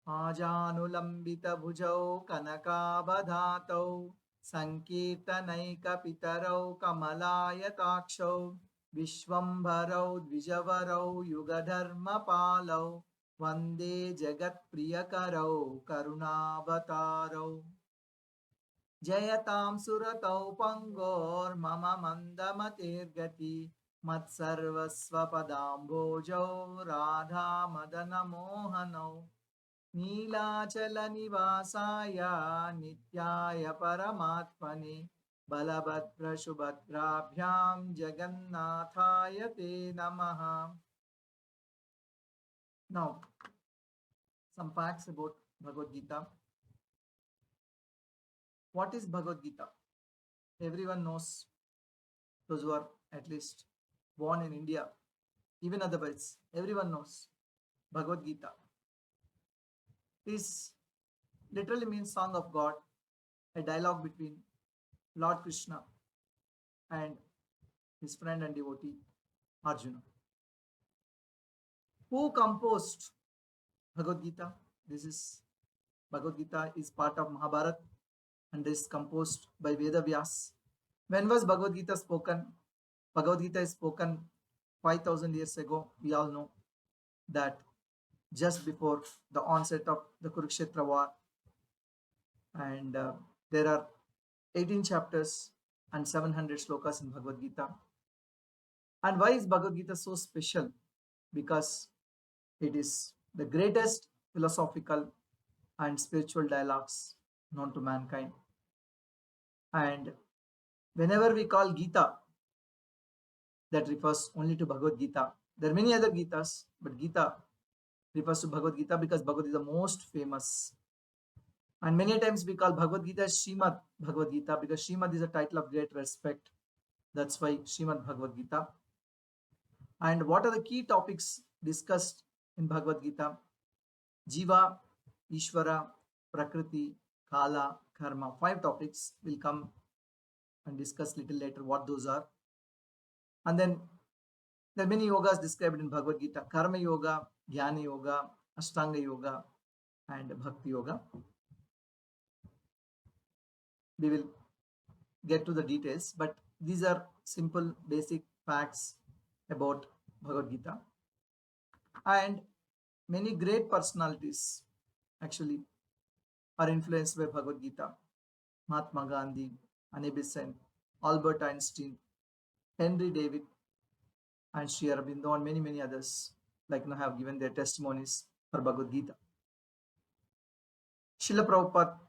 आजानुलम्बितभुजौ कनकावधातौ सङ्कीर्तनैकपितरौ कमलायताक्षौ विश्वम्भरौ द्विजवरौ युगधर्मपालौ वन्दे जगत्प्रियकरौ करुणावतारौ। जयतां सुरतौ पङ्गोर्मम मन्दमतिर्गति मत्सर्वस्वपदाम्भोजौ राधामदनमोहनौ नीलाचलनिवासाय नित्याय परमात्मने बलभद्रसुभद्राभ्यां जगन्नाथाय ते नमः। Now, some facts about Bhagavad Gita. What is Bhagavad Gita? Everyone knows, those who are at least born in India, even otherwise, everyone knows Bhagavad Gita. This literally means Song of God, a dialogue between Lord Krishna and his friend and devotee Arjuna. Who composed Bhagavad Gita? Bhagavad Gita is part of Mahabharata and is composed by Veda Vyas. When was Bhagavad Gita spoken? Bhagavad Gita is spoken 5,000 years ago. We all know that just before the onset of the Kurukshetra war, and there are 18 chapters and 700 slokas in Bhagavad Gita. And why is Bhagavad Gita so special? Because it is the greatest philosophical and spiritual dialogues known to mankind. And whenever we call Gita, that refers only to Bhagavad Gita. There are many other Gitas, but Gita refers to Bhagavad Gita because Bhagavad is the most famous. And many times we call Bhagavad Gita Srimad Bhagavad Gita because Srimad is a title of great respect. That's why Srimad Bhagavad Gita. And what are the key topics discussed in Bhagavad Gita? Jiva, Ishvara, Prakriti, Kala, Karma. 5 topics. Will come and discuss little later what those are. And then there are many yogas described in Bhagavad Gita: Karma Yoga, Jnana Yoga, Ashtanga Yoga, and Bhakti Yoga. We will get to the details, but these are simple basic facts about Bhagavad Gita. And many great personalities actually are influenced by Bhagavad Gita. Mahatma Gandhi, Annie Besant, Albert Einstein, Henry David, and Sri Aurobindo, and many others have given their testimonies for Bhagavad Gita. Srila Prabhupada,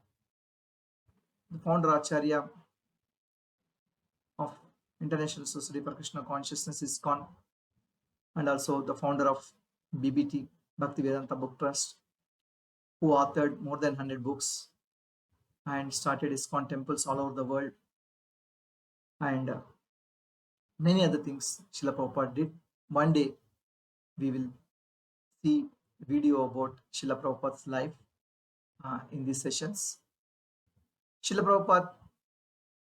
the founder Acharya of International Society for Krishna Consciousness, ISKCON, and also the founder of BBT, Bhaktivedanta Book Trust, who authored more than 100 books and started ISKCON temples all over the world, and many other things Srila Prabhupada did. One day we will see a video about Srila Prabhupada's life in these sessions. Srila Prabhupada,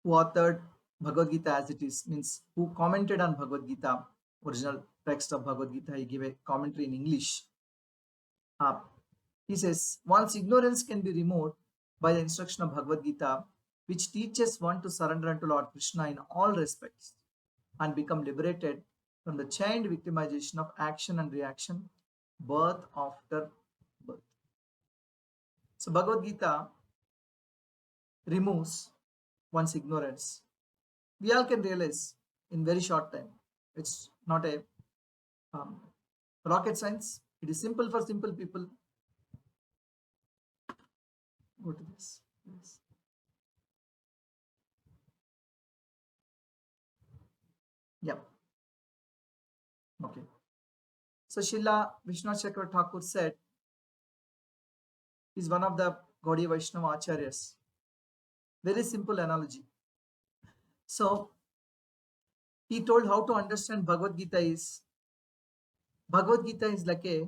who authored Bhagavad Gita as it is, means who commented on Bhagavad Gita, original text of Bhagavad Gita. He gave a commentary in English. He says, one's ignorance can be removed by the instruction of Bhagavad Gita, which teaches one to surrender unto Lord Krishna in all respects and become liberated from the chained victimization of action and reaction, birth after birth. So Bhagavad Gita removes one's ignorance. We all can realize in very short time. It's not a rocket science. It is simple for simple people. Go to this. Yes. Yeah. Okay. So Srila Vishwanath Chakravarti Thakur said, he's one of the Gaudiya Vaishnava Acharyas. Very simple analogy. So he told how to understand Bhagavad Gita is like a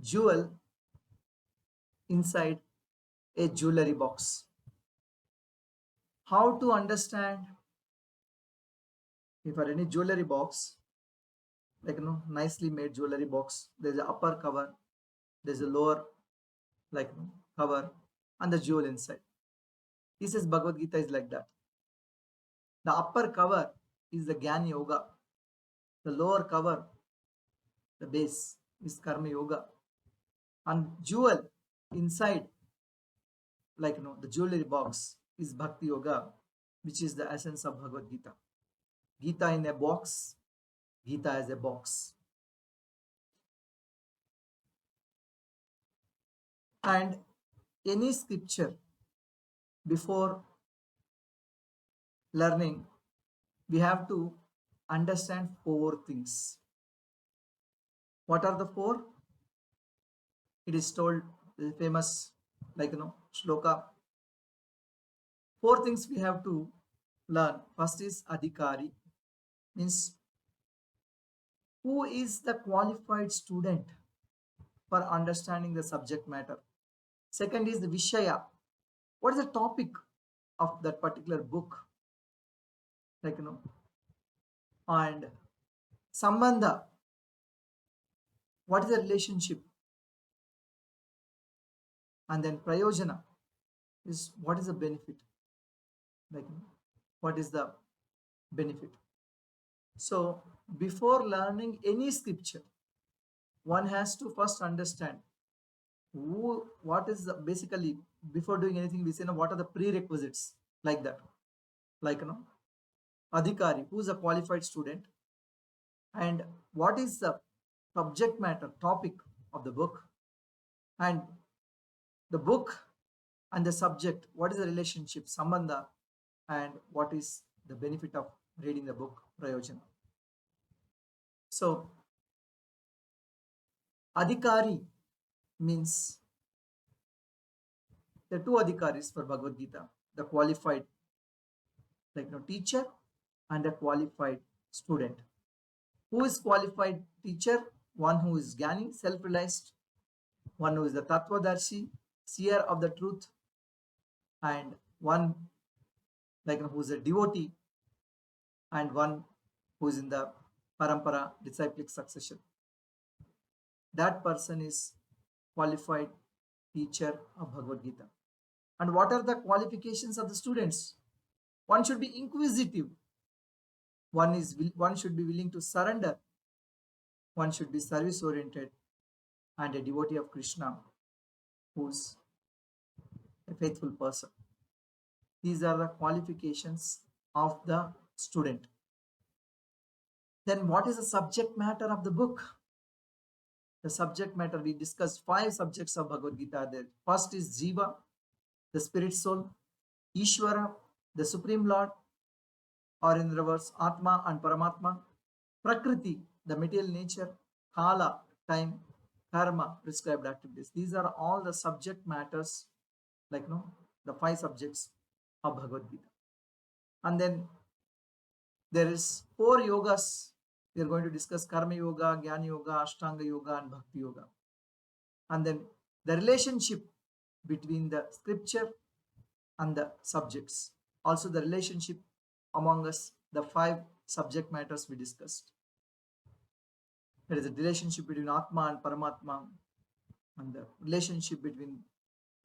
jewel inside a jewelry box. How to understand? If for any jewelry box, nicely made jewelry box, there's an upper cover, there's a lower like cover and the jewel inside. He says Bhagavad Gita is like that. The upper cover is the Gyan Yoga. The lower cover, the base, is Karma Yoga. And jewel inside, like the jewelry box, is Bhakti Yoga, which is the essence of Bhagavad Gita. Gita in a box, Gita as a box. And any scripture, before learning, we have to understand 4 things. What are the 4? It is told, the famous shloka. 4 things we have to learn. First is adhikari, means who is the qualified student for understanding the subject matter. Second is the vishaya. What is the topic of that particular book? And sambandha. What is the relationship? And then prayojana is what is the benefit? What is the benefit? So before learning any scripture, one has to first understand what is basically, before doing anything, we say what are the prerequisites, like that, adhikari, who is a qualified student, and what is the subject matter, topic of the book, and the book and the subject, what is the relationship, sambandha, and what is the benefit of reading the book, prayojana. So adhikari means there are 2 adhikaris for Bhagavad Gita: the qualified teacher and a qualified student. Who is qualified teacher? One who is Jnani, self-realized, one who is the Tattvadarshi, seer of the truth, and one who is a devotee, and one who is in the parampara, disciplic succession. That person is qualified teacher of Bhagavad Gita. And what are the qualifications of the students? One should be inquisitive. One should be willing to surrender. One should be service oriented, and a devotee of Krishna who's a faithful person. These are the qualifications of the student. Then what is the subject matter of the book? The subject matter, we discussed 5 subjects of Bhagavad Gita there. First is Jiva, the spirit soul; Ishvara, the Supreme Lord, or in reverse, Atma and Paramatma; Prakriti, the material nature; Kala, time; Karma, prescribed activities. These are all the subject matters, the 5 subjects of Bhagavad Gita. And then there is 4 yogas. We are going to discuss Karma Yoga, Jnana Yoga, Ashtanga Yoga, and Bhakti Yoga. And then the relationship between the scripture and the subjects. Also the relationship among us, the 5 subject matters we discussed. There is a relationship between Atma and Paramatma, and the relationship between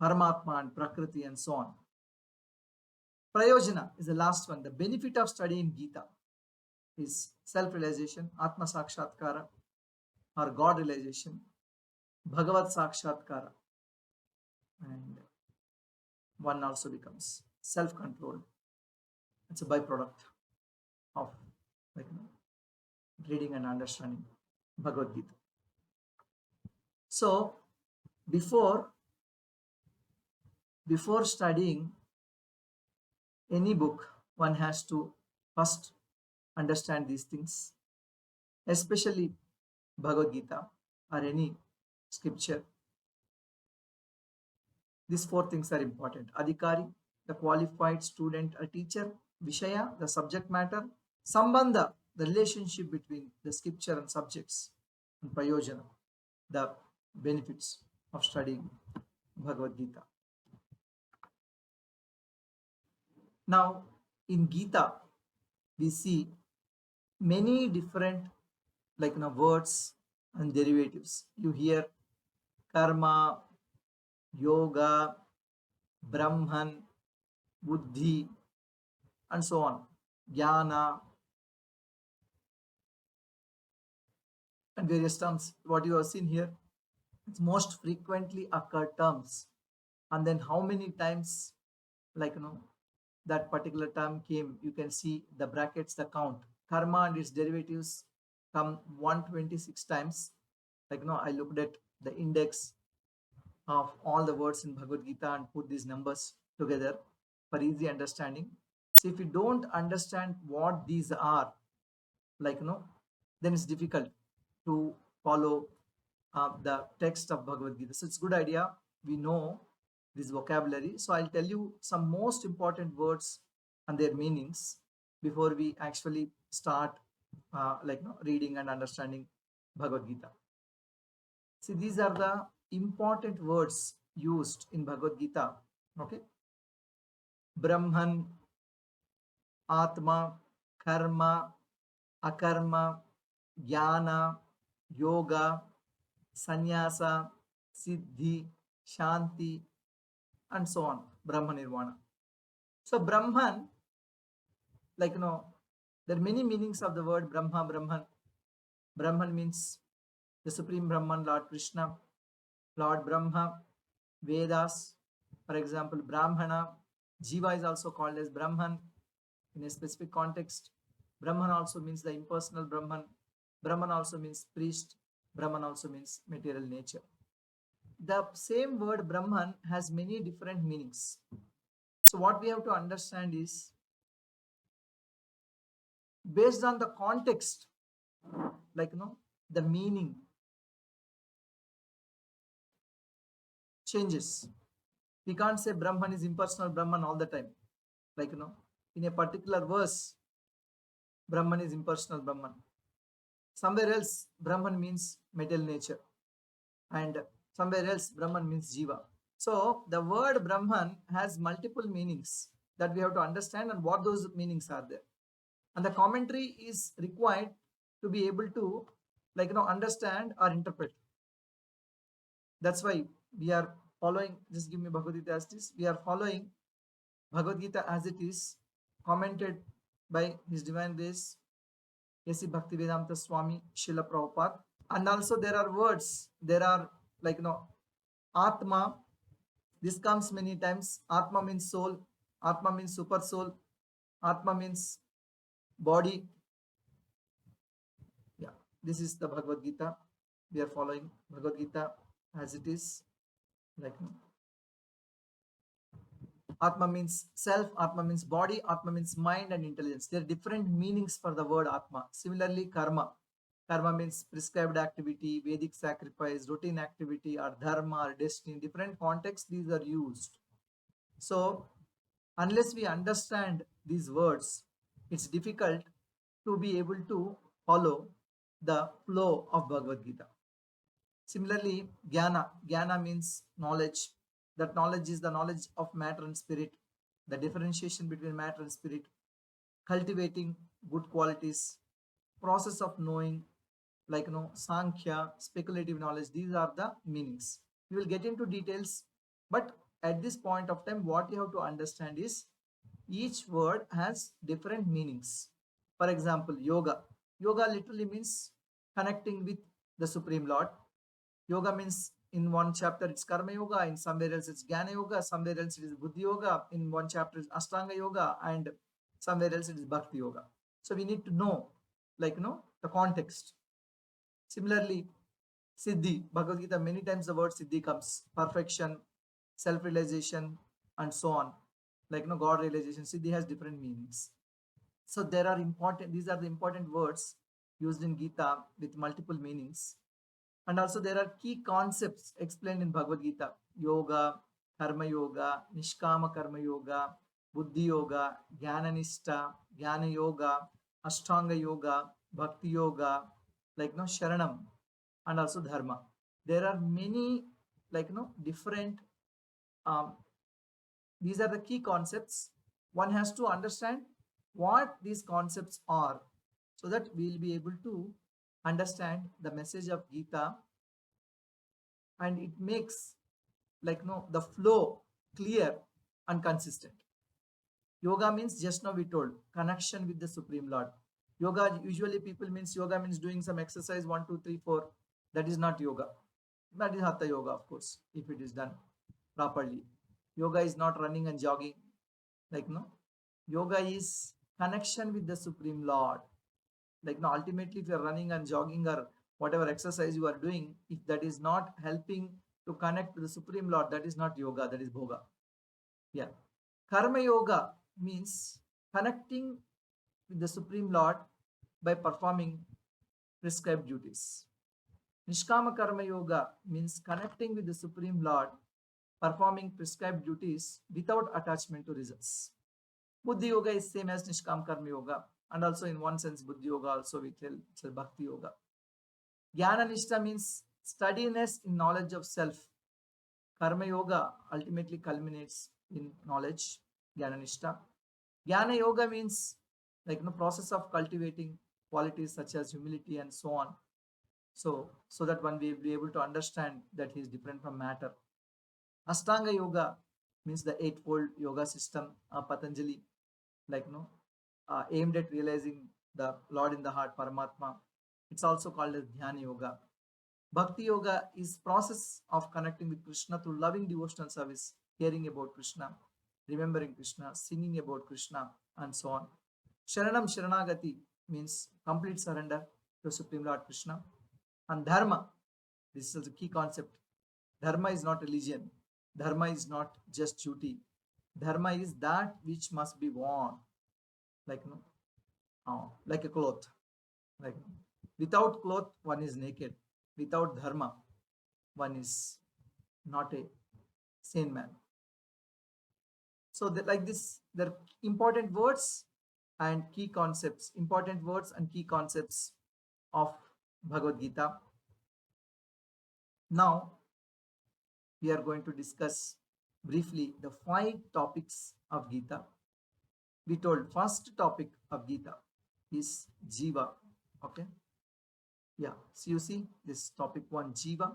Paramatma and Prakriti, and so on. Prayojana is the last one. The benefit of studying Gita is self-realization, Atma Sakshatkara, or God realization, Bhagavad Sakshatkara, and one also becomes self-controlled. It's a byproduct of reading and understanding Bhagavad Gita. So before studying any book, one has to first understand these things, especially Bhagavad Gita or any scripture. These 4 things are important: adhikari, the qualified student or teacher; vishaya, the subject matter; sambandha, the relationship between the scripture and subjects; and prayojana, the benefits of studying Bhagavad Gita. Now in Gita we see many different words and derivatives. You hear karma, yoga, Brahman, buddhi, and so on. Jnana, and various terms. What you have seen here, it's most frequently occurred terms. And then how many times, like, that particular term came, you can see the brackets, the count. Karma and its derivatives come 126 times. Like, I looked at the index of all the words in Bhagavad Gita and put these numbers together for easy understanding. So if you don't understand what these are, like, then it's difficult to follow the text of Bhagavad Gita. So it's a good idea we know this vocabulary. So I'll tell you some most important words and their meanings before we actually start reading and understanding Bhagavad Gita. See, these are the important words used in Bhagavad Gita. Okay, Brahman, Atma, Karma, Akarma, Jnana, Yoga, Sannyasa, Siddhi, Shanti, and so on. Brahma Nirvana. So Brahman, like, there are many meanings of the word Brahma, Brahman. Brahman means the Supreme Brahman, Lord Krishna, Lord Brahma, Vedas, for example, Brahmana. Jiva is also called as Brahman in a specific context. Brahman also means the impersonal Brahman. Brahman also means priest. Brahman also means material nature. The same word Brahman has many different meanings. So what we have to understand is, based on the context, like, the meaning changes. We can't say Brahman is impersonal Brahman all the time. Like, in a particular verse, Brahman is impersonal Brahman. Somewhere else, Brahman means material nature. And somewhere else, Brahman means Jiva. So the word Brahman has multiple meanings that we have to understand and what those meanings are there. And the commentary is required to be able to, like, understand or interpret. That's why we are following, just give me Bhagavad Gita as this. We are following Bhagavad Gita as it is, commented by His Divine Grace, A.C. Bhaktivedanta Swami, Srila Prabhupada. And also there are words, there are, like, Atma. This comes many times. Atma means soul. Atma means super soul. Atma means body. Yeah, this is the Bhagavad Gita. We are following Bhagavad Gita as it is. Like, Atma means self, Atma means body, Atma means mind and intelligence. There are different meanings for the word Atma. Similarly, karma. Karma means prescribed activity, Vedic sacrifice, routine activity, or dharma, or destiny. In different contexts, these are used. So, unless we understand these words, it's difficult to be able to follow the flow of Bhagavad Gita. Similarly, Jnana. Jnana means knowledge. That knowledge is the knowledge of matter and spirit, the differentiation between matter and spirit, cultivating good qualities, process of knowing, like, Sankhya, speculative knowledge. These are the meanings. We will get into details, but at this point of time, what you have to understand is each word has different meanings. For example, yoga. Yoga literally means connecting with the Supreme Lord. Yoga means, in one chapter it's Karma Yoga, in somewhere else it's Jnana Yoga, somewhere else it is Buddhi Yoga, in one chapter it's Ashtanga Yoga, and somewhere else it is Bhakti Yoga. So we need to know, like, the context. Similarly, Siddhi, Bhagavad Gita, many times the word Siddhi comes, perfection, self-realization, and so on. Like, God realization, Siddhi has different meanings. So these are the important words used in Gita with multiple meanings. And also there are key concepts explained in Bhagavad Gita. Yoga, Karma Yoga, Nishkama Karma Yoga, Buddhi Yoga, Jnana Nishta, Jnana Yoga, Ashtanga Yoga, Bhakti Yoga, like, Sharanam, and also Dharma. There are many, like, different, these are the key concepts. One has to understand what these concepts are so that we will be able to understand the message of Gita and it makes the flow clear and consistent. Yoga means, just now we told, connection with the Supreme Lord. Yoga, usually people means yoga means doing some exercise, 1, 2, 3, 4. That is not yoga. That is hatha yoga, of course, if it is done properly. Yoga is not running and jogging. No. Yoga is connection with the Supreme Lord. No, ultimately, if you're running and jogging or whatever exercise you are doing, if that is not helping to connect to the Supreme Lord, that is not yoga, that is bhoga. Yeah. Karma yoga means connecting with the Supreme Lord by performing prescribed duties. Nishkama Karma Yoga means connecting with the Supreme Lord, performing prescribed duties without attachment to results. Buddhi Yoga is same as Nishkama Karma Yoga, and also in one sense Buddhi Yoga also we tell it's a Bhakti Yoga. Jnana Nishta means steadiness in knowledge of self. Karma Yoga ultimately culminates in knowledge, Jnana Nishta. Jnana Yoga means process of cultivating qualities such as humility and so on. So that one will be able to understand that he is different from matter. Ashtanga Yoga means the eightfold yoga system of Patanjali, aimed at realizing the Lord in the heart, Paramatma. It's also called as Dhyana Yoga. Bhakti Yoga is process of connecting with Krishna through loving devotional service, hearing about Krishna, remembering Krishna, singing about Krishna, and so on. Sharanam Sharanagati means complete surrender to Supreme Lord Krishna. And Dharma, this is a key concept. Dharma is not religion. Dharma is not just duty. Dharma is that which must be worn, like a cloth. Without cloth, one is naked. Without dharma, one is not a sane man. So like this, there are important words and key concepts, important words and key concepts of Bhagavad Gita. Now, we are going to discuss briefly the 5 topics of Gita. We told first topic of Gita is Jiva. Okay. Yeah. So you see this topic 1, Jiva.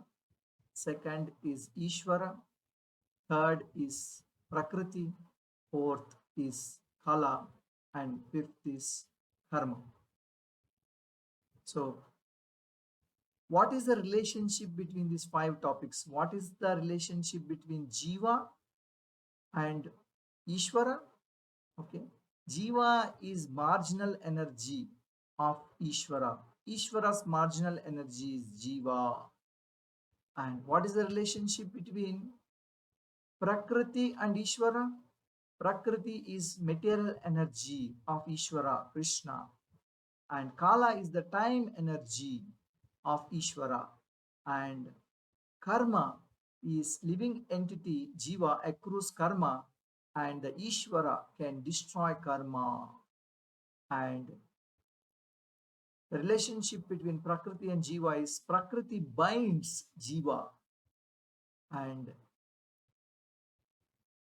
Second is Ishvara. Third is Prakriti. Fourth is Kala. And fifth is Karma. So, what is the relationship between these 5 topics? What is the relationship between Jiva and Ishvara? Okay. Jiva is marginal energy of Ishvara. Ishvara's marginal energy is Jiva. And what is the relationship between Prakriti and Ishvara? Prakriti is material energy of Ishvara, Krishna. And Kala is the time energy of Ishvara. And Karma is living entity, Jiva accrues karma, and the Ishvara can destroy karma. And the relationship between Prakriti and Jiva is Prakriti binds Jiva, and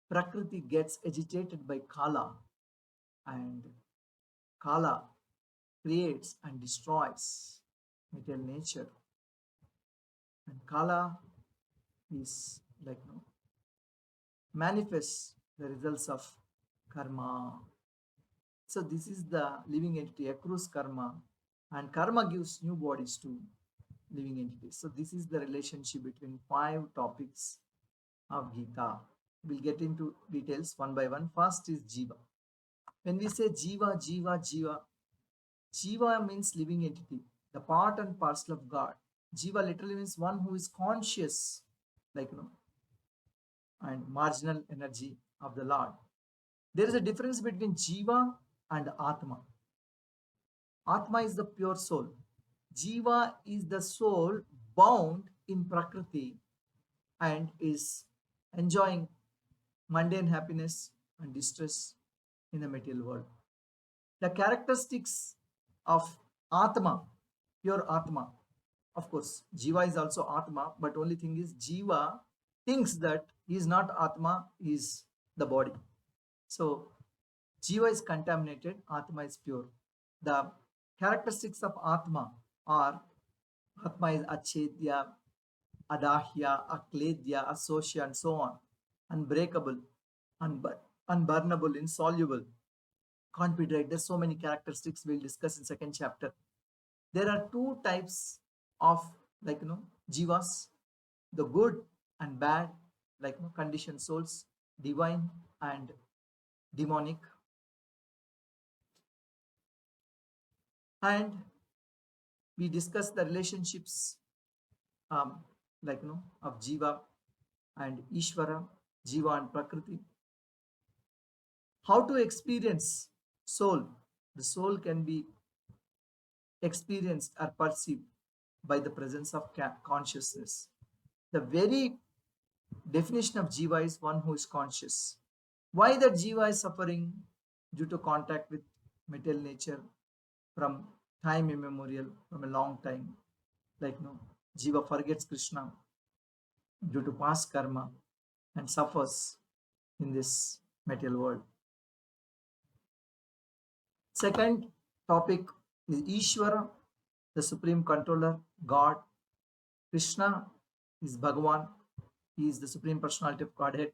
Prakriti gets agitated by Kala, and Kala creates and destroys material nature. And Kala is manifests the results of karma. So this is the living entity, accrues karma, and karma gives new bodies to living entities. So this is the relationship between 5 topics of Gita. We'll get into details one by one. First is Jiva. When we say Jiva, Jiva, Jiva, Jiva means living entity, the part and parcel of God. Jiva literally means one who is conscious, and marginal energy of the Lord. There is a difference between Jiva and Atma. Atma is the pure soul. Jiva is the soul bound in Prakriti and is enjoying mundane happiness and distress in the material world. The characteristics of Atma, pure Atma, of course, Jiva is also Atma, but only thing is Jiva thinks that he is not Atma, he is the body. So, Jiva is contaminated, Atma is pure. The characteristics of Atma are Atma is Achedya, adahya, akledya, asosya, and so on. Unbreakable, unburnable, insoluble, can't be dried. There's so many characteristics we'll discuss in second chapter. There are two types of jivas, the good and bad, conditioned souls, divine and demonic. And we discuss the relationships um, of jiva and ishvara, jiva and prakriti. How to experience soul. The soul can be experienced or perceived by the presence of consciousness. The very definition of jiva is one who is conscious. Why that jiva is suffering? Due to contact with material nature from time immemorial, from a long time. Jiva forgets Krishna due to past karma and suffers in this material world. Second topic is Ishvara, the supreme controller, God. Krishna is Bhagavan. He is the supreme personality of Godhead,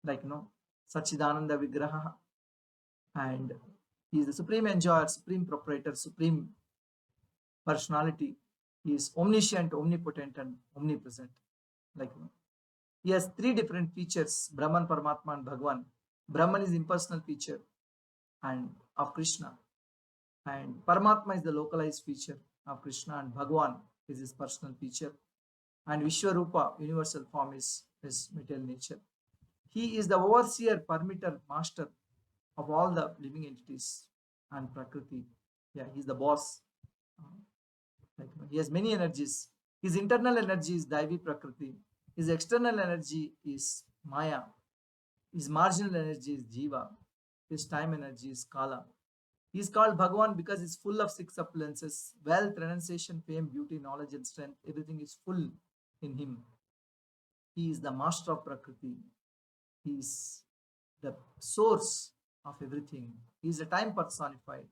Sachidananda Vigraha. And he is the supreme enjoyer, supreme proprietor, supreme personality. He is omniscient, omnipotent, and omnipresent. He has three different features: Brahman, Paramatma, and Bhagavan. Brahman is impersonal feature and of Krishna, and Paramatma is the localized feature of Krishna, and Bhagavan is his personal feature, and Vishwarupa, universal form, is his material nature. He is the overseer, permitter, master of all the living entities and Prakriti. Yeah, he's the boss. He has many energies. His internal energy is Daivi Prakriti. His external energy is Maya. His marginal energy is Jiva. His time energy is Kala. He is called Bhagavan because he's full of six appearances: wealth, renunciation, fame, beauty, knowledge, and strength. Everything is full in him. He is the master of Prakriti. He is the source of everything. He is a time personified.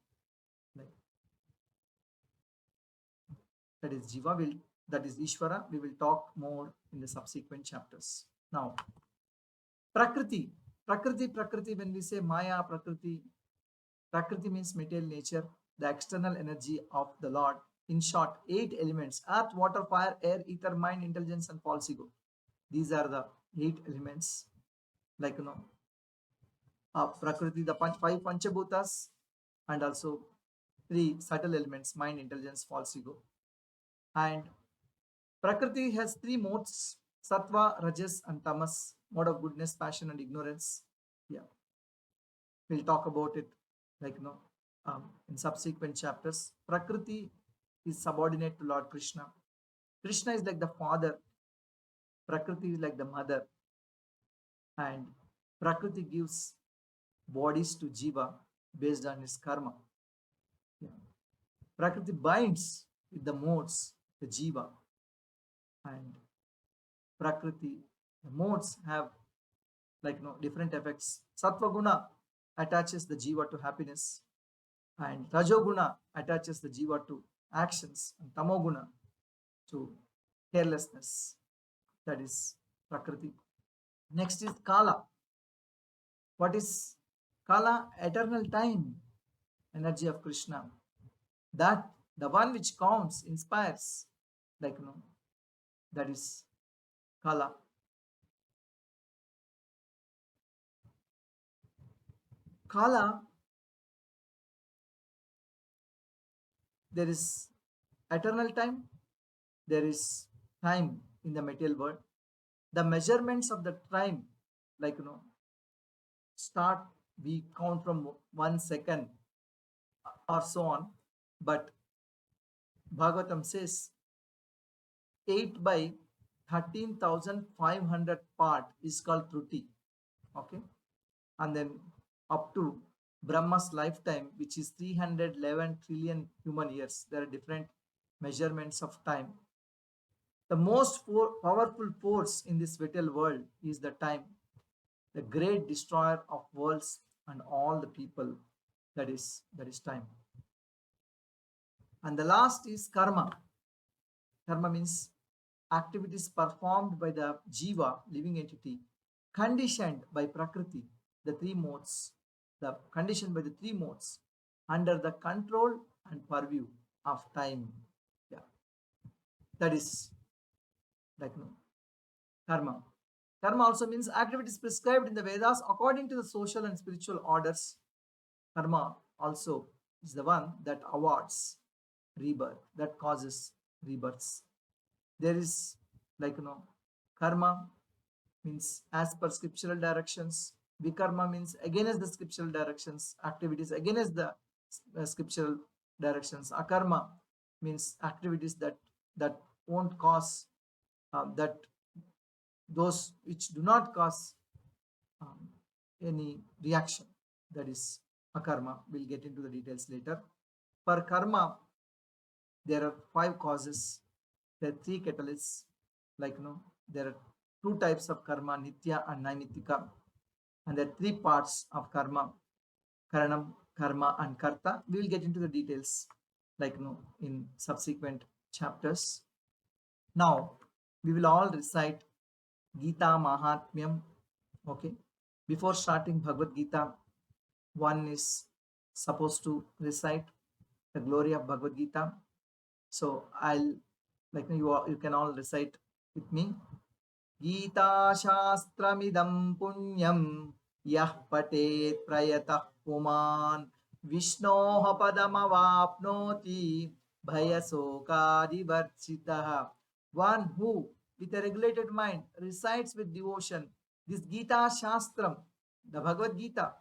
That is Jiva, that is Ishvara. We will talk more in the subsequent chapters. Now, Prakriti. Prakriti, when we say Maya, Prakriti means material nature, the external energy of the Lord. In short, 8 elements: earth, water, fire, air, ether, mind, intelligence, and false ego. These are the 8 elements. Prakriti, the 5 Panchabhutas, and also 3 subtle elements: mind, intelligence, false ego. And Prakriti has 3 modes: Sattva, Rajas, and Tamas, mode of goodness, passion, and ignorance. Yeah, we'll talk about it in subsequent chapters. Prakriti is subordinate to Lord Krishna. Krishna is like the father, Prakriti is like the mother, and Prakriti gives bodies to Jiva based on his karma. Yeah. Prakriti binds with the modes, the Jiva, and Prakriti, the modes have different effects. Sattva Guna attaches the Jiva to happiness, and Rajoguna attaches the Jiva to actions, and Tamoguna to carelessness. That is Prakriti. Next is Kala. What is Kala? Eternal time, energy of Krishna. That the one which counts, inspires, that is Kala. Kala, there is eternal time, there is time in the material world. The measurements of the time, start, we count from 1 second or so on, but Bhagavatam says 8 by 13,500 part is called Truti. Okay, and then up to Brahma's lifetime, which is 311 trillion human years. There are different measurements of time. The most powerful force in this vital world is the time, the great destroyer of worlds and all the people. That is time. And the last is karma. Karma means activities performed by the jiva, living entity, conditioned by prakriti, the three modes, the conditioned by the three modes, under the control and purview of time. Yeah, that is like no karma. Karma also means activities prescribed in the Vedas according to the social and spiritual orders. Karma also is the one that awards rebirth, that causes rebirths. There is like karma means as per scriptural directions. Vikarma means against the scriptural directions, activities against the scriptural directions. Akarma means activities that won't cause that those which do not cause um, any reaction. That is akarma. We'll get into the details later. For karma, there are five causes. There are three catalysts. Like there are two types of karma, nitya and naimitika. And there are three parts of karma, karanam, karma, and karta. We will get into the details like in subsequent chapters. Now we will all recite Gita Mahatmyam. Okay. Before starting Bhagavad Gita, one is supposed to recite the glory of Bhagavad Gita. So I'll like you can all recite with me. Gita Shastramidam Punyam Yah Patet Prayatah Puman Vishnoha Padamavapnoti Bhayasokadivarchitaha. One who, with a regulated mind, recites with devotion this Gita Shastram, the Bhagavad Gita,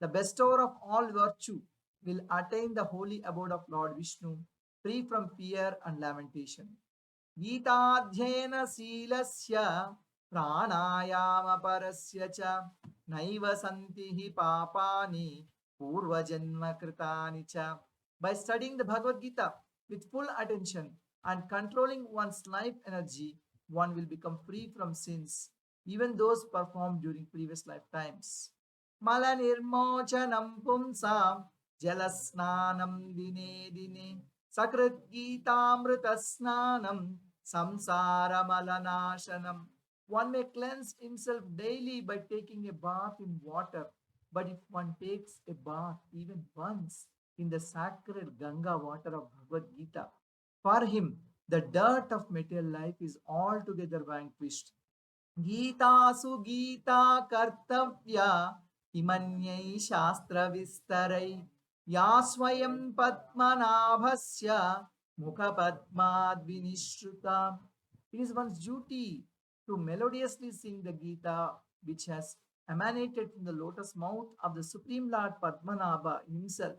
the bestower of all virtue, will attain the holy abode of Lord Vishnu, free from fear and lamentation. गीताध्ययनशीलस्य प्राणायामपरस्य च नैव सन्ति हि पापानि पूर्वजन्मकृतानि च. By studying the Bhagavad Gita with full attention and controlling one's life energy, one will become free from sins, even those performed during previous lifetimes. Mala nirmochanam pumsam jalasnanam dine dine Sakrit Gitamrita Snanam Samsara Malanashanam. One may cleanse himself daily by taking a bath in water, but if one takes a bath even once in the sacred Ganga water of Bhagavad Gita, for him the dirt of material life is altogether vanquished. Gita Sugita Kartavya Imanyai Shastra Vistarai Ya Swayam Padmanabhasya Mukha Padmad Vinishruta. It is one's duty to melodiously sing the Gita which has emanated from the lotus mouth of the Supreme Lord Padmanabha himself.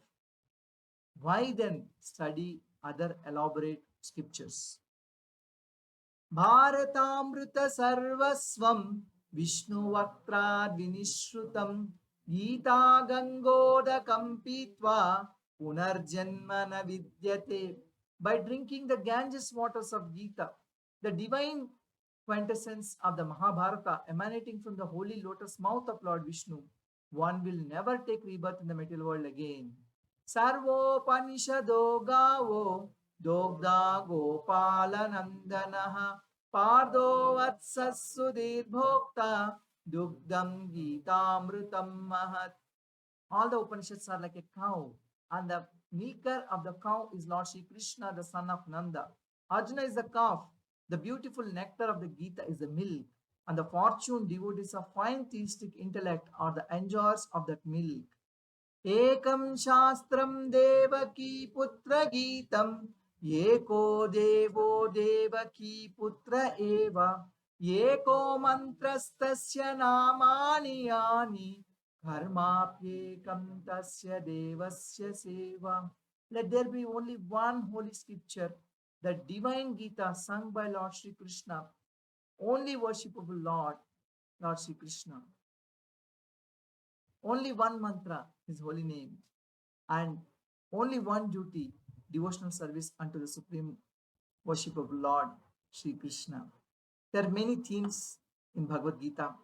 Why then study other elaborate scriptures? भारतामृत सर्वस्वं विष्णुवक्त्राद् विनिश्रुतं Gita गंगोदकं पीत्वा पुनर्जन्म न विद्यते. By drinking the Ganges waters of Gita, the divine quintessence of the Mahabharata emanating from the holy lotus mouth of Lord Vishnu, one will never take rebirth in the material world again. Sarvopanishado gavo Dogda Gopala Nandanaha Pardo Vatsasudhir Bhokta Dugdam Gitamrutam Mahat. All the Upanishads are like a cow, and the milker of the cow is Lord Sri Krishna, the son of Nanda. Arjuna is the calf. The beautiful nectar of the Gita is the milk, and the fortuned devotees of fine theistic intellect are the enjoyers of that milk. Ekam Shastram Devaki Putra Geetam Eko Devo Devaki Putra Eva Eko Mantrastasya Namani Yani Karmapyekam Tasya Devasya Seva. Let there be only one holy scripture, the divine Gita sung by Lord Sri Krishna, only worshipable Lord, Lord Sri Krishna. Only one mantra, his holy name, and only one duty, devotional service unto the supreme worship of Lord Sri Krishna. There are many themes in Bhagavad Gita.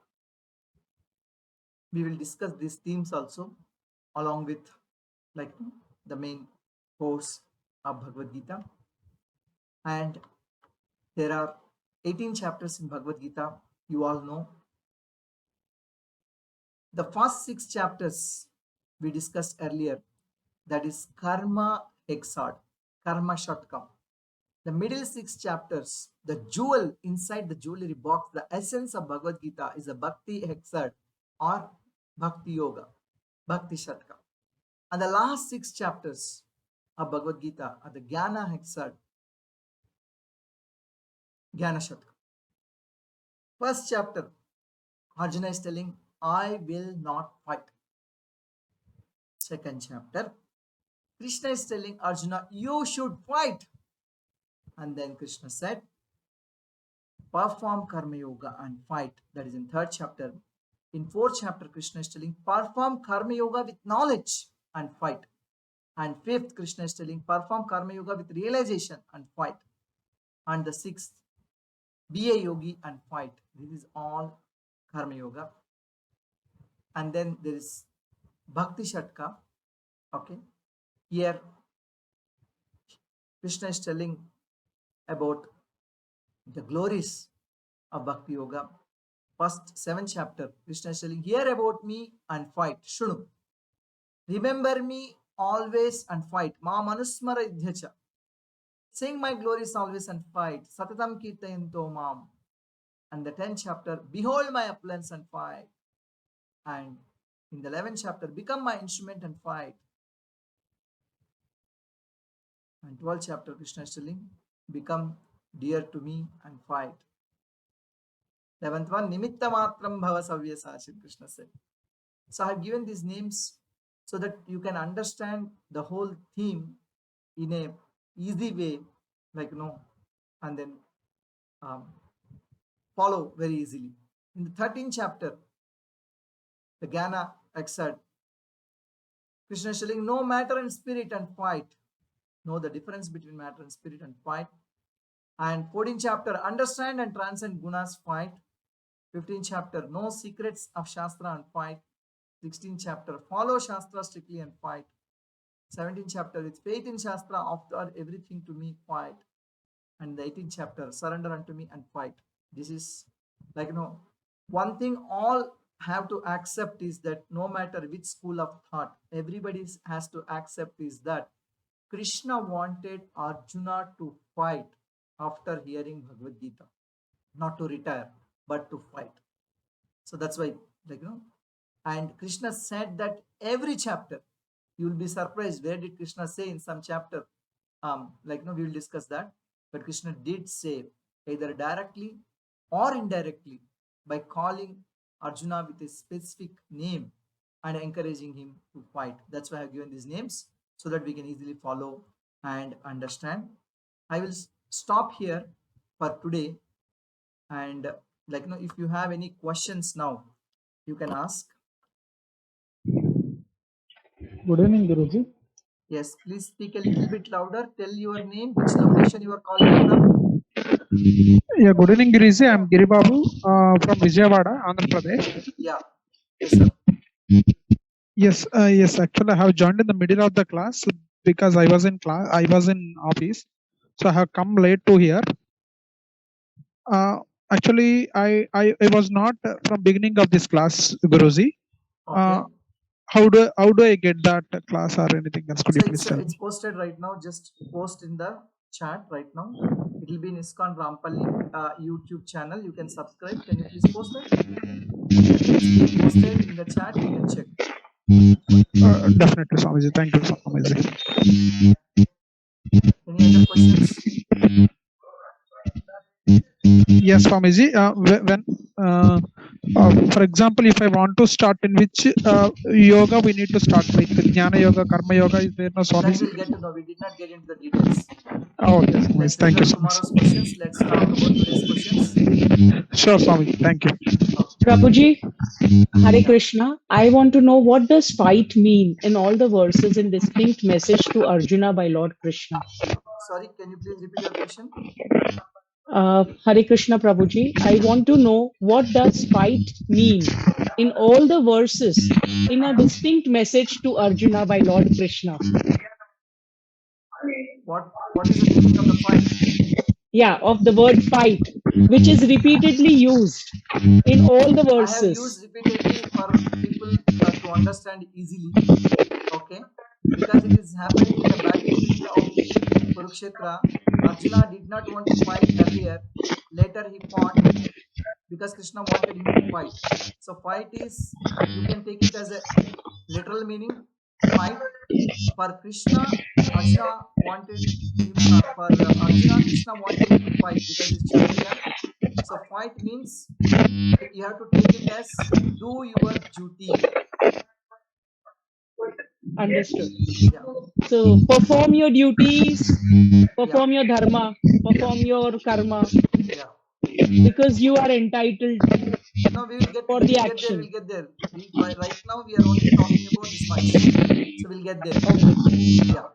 We will discuss these themes also along with like the main course of Bhagavad Gita. And there are 18 chapters in Bhagavad Gita, you all know. The first 6 chapters we discussed earlier, that is Karma Hexad, Karma Shatkam. The middle 6 chapters, the jewel inside the jewelry box, the essence of Bhagavad Gita is a Bhakti Hexad or Bhakti Yoga, Bhakti Shatka. And the last 6 chapters of Bhagavad Gita are the Jnana Hexad, Jnana Shatka. First chapter, Arjuna is telling, I will not fight. Second chapter, Krishna is telling Arjuna, you should fight. And then Krishna said, perform Karma Yoga and fight. That is in third chapter. In fourth chapter, Krishna is telling, perform Karma Yoga with knowledge and fight. And fifth, Krishna is telling, perform Karma Yoga with realization and fight. And the sixth, be a yogi and fight. This is all Karma Yoga. And then there is Bhakti Shatka. Okay. Here, Krishna is telling about the glories of Bhakti Yoga. First 7th chapter, Krishna is telling, hear about me and fight. Shunu. Remember me always and fight. Ma manusmara idhyacha. Sing my glories always and fight. Satatam kirtayanto mam. And the 10th chapter, behold my opulence and fight. And in the 11th chapter, become my instrument and fight. And 12th chapter, Krishna is telling, become dear to me and fight. 11th one, Nimitta Matram Bhava Savyasachit, Krishna said. So I have given these names so that you can understand the whole theme in a easy way, like and then follow very easily. In the 13th chapter, the Jnana Hexad, Krishna is telling, know matter and spirit and fight. Know the difference between matter and spirit and fight. And 14th chapter, understand and transcend gunas, fight. 15th chapter, know secrets of Shastra and fight. 16th chapter, follow Shastra strictly and fight. 17th chapter, with faith in Shastra, offer everything to me, fight. And the 18th chapter, surrender unto me and fight. This is like, one thing all have to accept is that no matter which school of thought, everybody has to accept is that Krishna wanted Arjuna to fight after hearing Bhagavad Gita, not to retire, but to fight. So that's why, and Krishna said that every chapter, you will be surprised. Where did Krishna say in some chapter? We will discuss that. But Krishna did say either directly or indirectly by calling Arjuna with a specific name and encouraging him to fight. That's why I have given these names so that we can easily follow and understand. I will stop here for today. And if you have any questions now, you can ask. Good evening, Guruji. Yes, please speak a little bit louder. Tell your name, which location you are calling from. Yeah, good evening, Guruji. I'm Giri Babu from Vijayawada, Andhra Pradesh. Yeah. Yes, sir. Yes. Actually, I have joined in the middle of the class because I was in class. I was in office, so I have come late to here. Actually, I was not from beginning of this class, Guruji. Okay. How do I get that class or anything else? Could you please tell me? It's posted right now. Just post in the chat right now. It will be in ISKCON Rampalli YouTube channel. You can subscribe. Can you please post it? It's posted in the chat. You can check. Definitely, Swamiji. Thank you, Swamiji. Any other questions? Yes, Swamiji. When, for example, if I want to start in which yoga we need to start, like Jnana Yoga, Karma Yoga, is there no Swamiji? That we'll get to know. We did not get into the details. Oh, yes, Swamiji. Thank you so much. Tomorrow's questions. Let's talk about today's questions. Sure, Swamiji. Thank you. Prabhuji, Hare Krishna. I want to know, what does fight mean in all the verses in distinct message to Arjuna by Lord Krishna? Sorry, can you please repeat your question? Hare Krishna, Prabhuji. I want to know, what does fight mean in all the verses in a distinct message to Arjuna by Lord Krishna? What is the meaning of the fight? Yeah, of the word fight. which is repeatedly used in all the I have verses. used repeatedly for people to understand easily. Okay, because it is happening in the battlefield of Kurukshetra. Arjuna did not want to fight earlier. Later he fought because Krishna wanted him to fight. So fight is, you can take it as a literal meaning, fight. For Krishna, Arjuna wanted him, for Arjuna, Krishna wanted him to fight because he's Kshatriya. So fight means you have to take it as do your duty. Understood. Yeah. So perform your duties, perform your dharma, perform your karma, Yeah. because you are entitled No, we will get for we the will get there. action. We'll get there. Right now we are only talking about this much, so we'll get there. Okay. Yeah.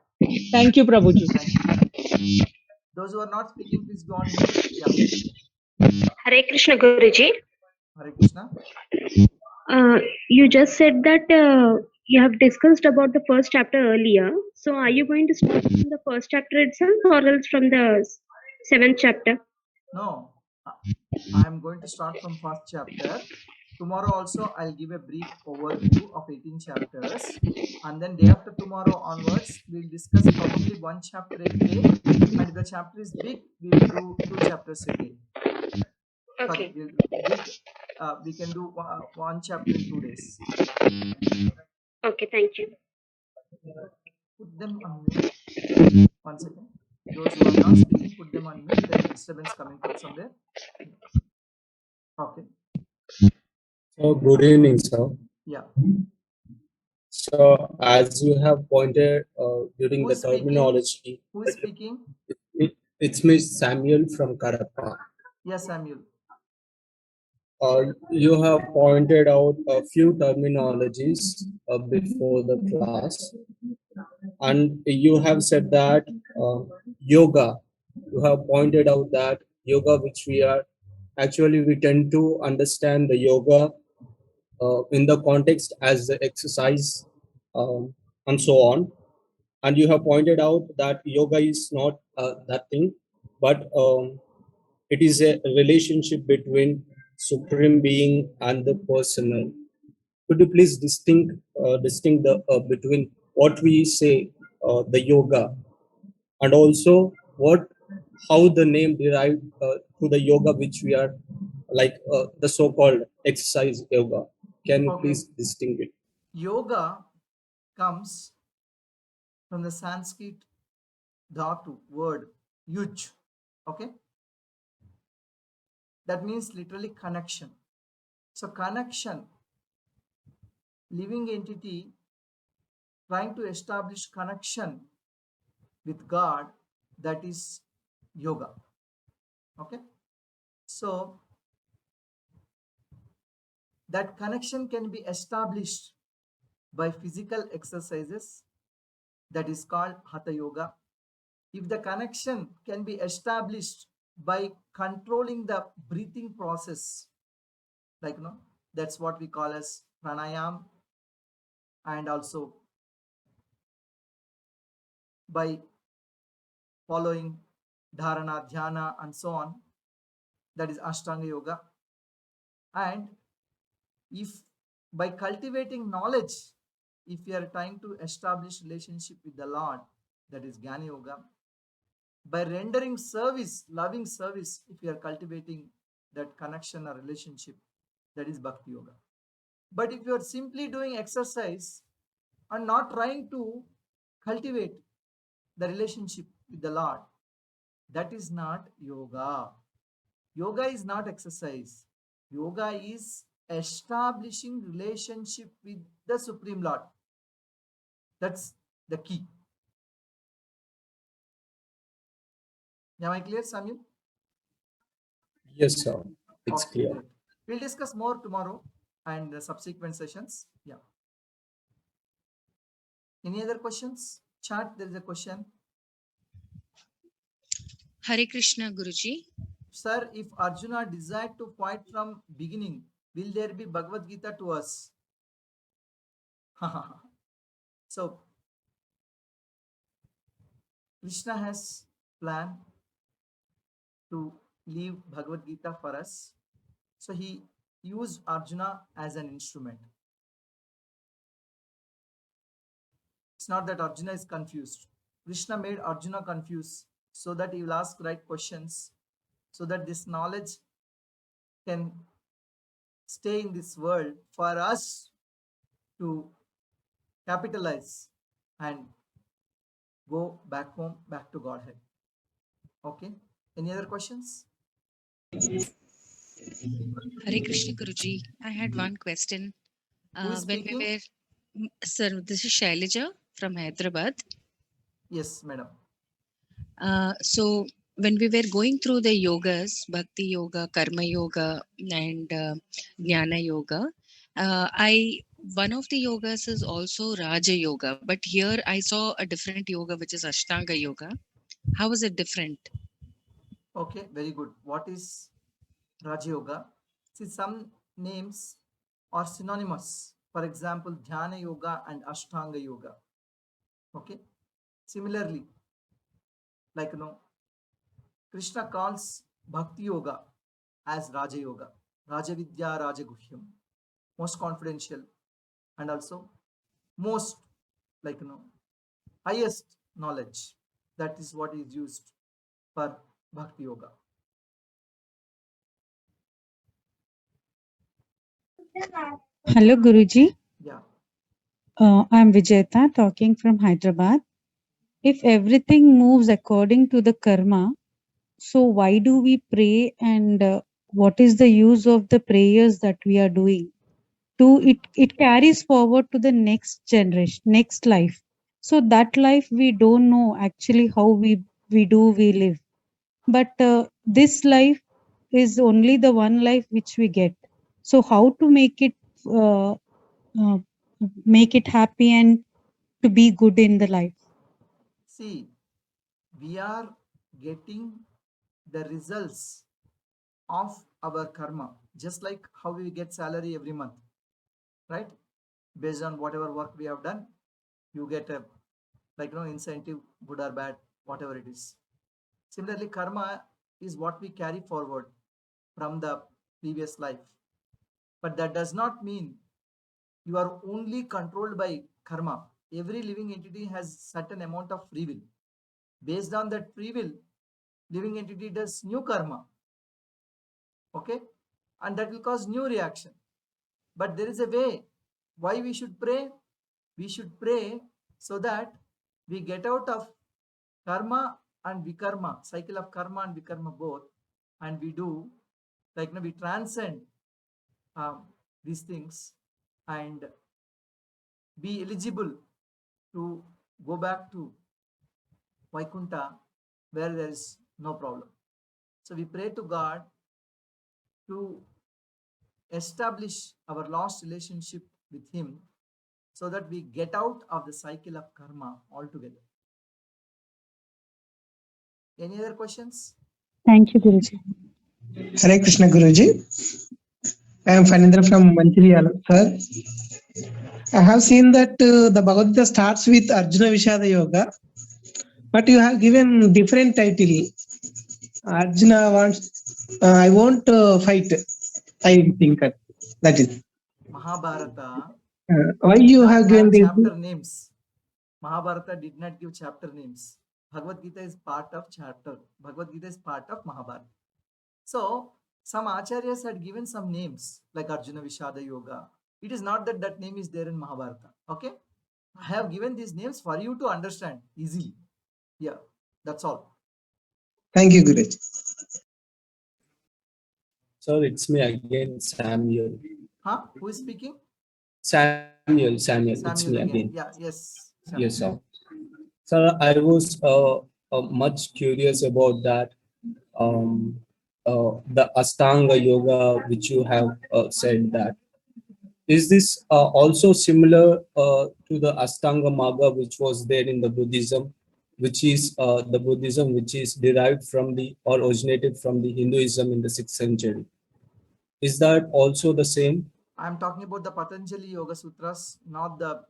Thank you, Prabhuji. Thank you. Those who are not speaking, please go on mute. Yeah. Hare Krishna Guruji. Hare Krishna. You just said that you have discussed about the first chapter earlier. So are you going to start from the first chapter itself or else from the seventh chapter? No, I am going to start from first chapter. Tomorrow also I'll give a brief overview of 18 chapters, and then day after tomorrow onwards we'll discuss probably one chapter a day, and if the chapter is big we will do 2 chapters a day. Okay. We can do one chapter in 2 days. Okay, thank you. Put them on mute. One second. Those who are not speaking, put them on mute. There is disturbance coming from somewhere. Okay. So good evening, sir. Yeah. So as you have pointed during Who the is speaking? terminology, Who is speaking? it's Miss Samuel from Karapa. Yes, Samuel. You have pointed out a few terminologies before the class, and you have said that yoga. You have pointed out that yoga, which we tend to understand the yoga in the context as the exercise and so on. And you have pointed out that yoga is not that thing, but it is a relationship between supreme being and the personal. Could you please distinct the between what we say the yoga, and also how the name derived to the yoga which we are like the so-called exercise yoga? Can you Okay. please distinguish it? Yoga comes from the Sanskrit dhatu word yuj. Okay. That means literally connection. So connection, living entity trying to establish connection with God, that is yoga. Okay. So that connection can be established by physical exercises, that is called hatha yoga. If the connection can be established by controlling the breathing process, like that's what we call as pranayam, and also by following dharana, dhyana, and so on, that is ashtanga yoga. And if by cultivating knowledge, if you are trying to establish relationship with the Lord, that is Jnana Yoga. By rendering service, loving service, if you are cultivating that connection or relationship, that is Bhakti Yoga. But if you are simply doing exercise and not trying to cultivate the relationship with the Lord, that is not yoga. Yoga is not exercise. Yoga is establishing relationship with the Supreme Lord. That's the key. Am I clear, Samuel? Yes, sir. It's Okay, clear. great. We'll discuss more tomorrow and the subsequent sessions. Yeah. Any other questions? Chat, there is a question. Hare Krishna Guruji. Sir, if Arjuna desired to fight from beginning, will there be Bhagavad Gita to us? So, Krishna has planned to leave Bhagavad Gita for us. So he used Arjuna as an instrument. It's not that Arjuna is confused. Krishna made Arjuna confused so that he will ask right questions, so that this knowledge can stay in this world for us to capitalize and go back home, back to Godhead. Okay. Any other questions? Hare Krishna Guruji. I had one question. Who is When we speaking? were, sir, this is Shailaja from Hyderabad. Yes, madam. So when we were going through the yogas, Bhakti Yoga, Karma Yoga, and Jnana Yoga, one of the yogas is also Raja Yoga, but here I saw a different yoga, which is Ashtanga Yoga. How is it different? Okay, very good. What is Raja Yoga? See, some names are synonymous. For example, Dhyana Yoga and Ashtanga Yoga. Okay. Similarly, like Krishna calls Bhakti Yoga as Raja Yoga, Raja Vidya, Raja Guhyam, most confidential, and also most like highest knowledge. That is what is used for Bhakti Yoga. Hello, Guruji. Yeah. I'm Vijayata talking from Hyderabad. If everything moves according to the karma, so why do we pray and what is the use of the prayers that we are doing? It carries forward to the next generation, next life. So that life we don't know actually how we live. But this life is only the one life which we get. So how to uh, make it happy and to be good in the life? See, we are getting the results of our karma, just like how we get salary every month, right? Based on whatever work we have done, you get a incentive, good or bad, whatever it is. Similarly, karma is what we carry forward from the previous life. But that does not mean you are only controlled by karma. Every living entity has certain amount of free will. Based on that free will, living entity does new karma. Okay? And that will cause new reaction. But there is a way. Why we should pray? We should pray so that we get out of karma and vikarma, cycle of karma and vikarma both, and we do we transcend these things and be eligible to go back to Vaikunta where there is no problem. So we pray to God to establish our lost relationship with Him so that we get out of the cycle of karma altogether. Any other questions? Thank you, Guruji. Hare Krishna Guruji. I am Fanindra from Mancherial, sir. I have seen that the Bhagavad Gita starts with Arjuna Vishada Yoga, but you have given different title. Arjuna wants, I won't fight. I think that is. Mahabharata Why did you not have given have this? chapter names. Mahabharata did not give chapter names. Bhagavad Gita is part of chapter. Bhagavad Gita is part of Mahabharata. So some acharyas had given some names like Arjuna Vishada Yoga. It is not that that name is there in Mahabharata. Okay, I have given these names for you to understand easily. Yeah, that's all. Thank you, Guruji. Sir, it's me again, Samuel. Huh? Who is speaking? Samuel, it's me Samuel again. again. Yeah, yes. Samuel. Yes, sir. Sir, I was much curious about that. The Astanga Yoga, which you have said that. Is this also similar to the Astanga Marga, which was there in the Buddhism, which is the Buddhism which is derived from the or originated from the Hinduism in the 6th century? Is that also the same? I'm talking about the Patanjali Yoga Sutras, not the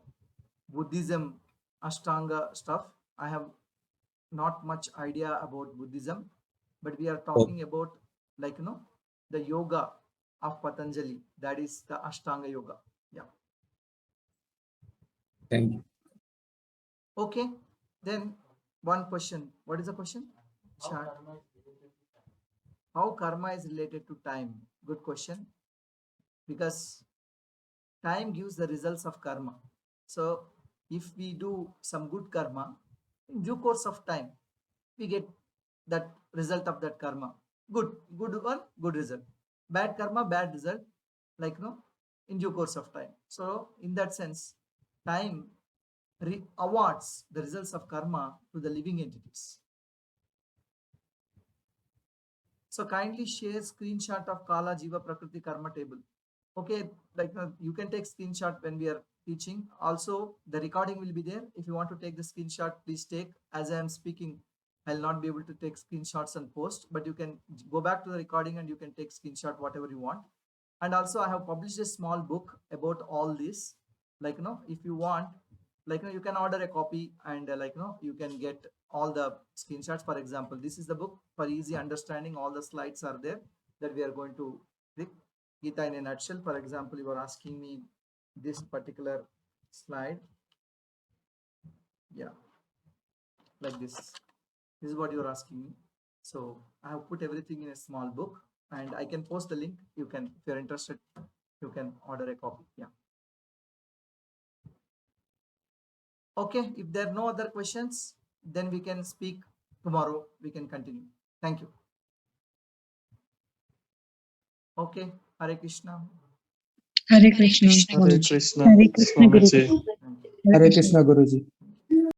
Buddhism Ashtanga stuff. I have not much idea about Buddhism, but we are talking about like the yoga of Patanjali, that is the Ashtanga yoga. Yeah. Thank you. Okay, then one question. What is the question? Chat. How karma is related to time? Good question. Because time gives the results of karma. So if we do some good karma, in due course of time, we get that result of that karma. Good one, good result. Bad karma, bad result, like in due course of time. So in that sense, time awards the results of karma to the living entities. So kindly share screenshot of Kala Jiva Prakriti Karma table. Okay, like you can take screenshot when we are teaching. Also, the recording will be there. If you want to take the screenshot, please take. As I am speaking, I'll not be able to take screenshots and post, but you can go back to the recording and you can take screenshot whatever you want. And also, I have published a small book about all this. Like if you want, like you can order a copy and you can get all the screenshots. For example, this is the book for easy understanding. All the slides are there that we are going to click. Gita in a nutshell. For example, you are asking me this particular slide. Yeah, like this. This is what you are asking me. So I have put everything in a small book and I can post the link. You can, if you're interested, you can order a copy. Yeah. Okay, if there are no other questions, then we can speak tomorrow. We can continue. Thank you. Okay, Hare Krishna. Hare Krishna. Hare Krishna. Hare Krishna, Swamiji. Guruji. Hare Krishna Guruji.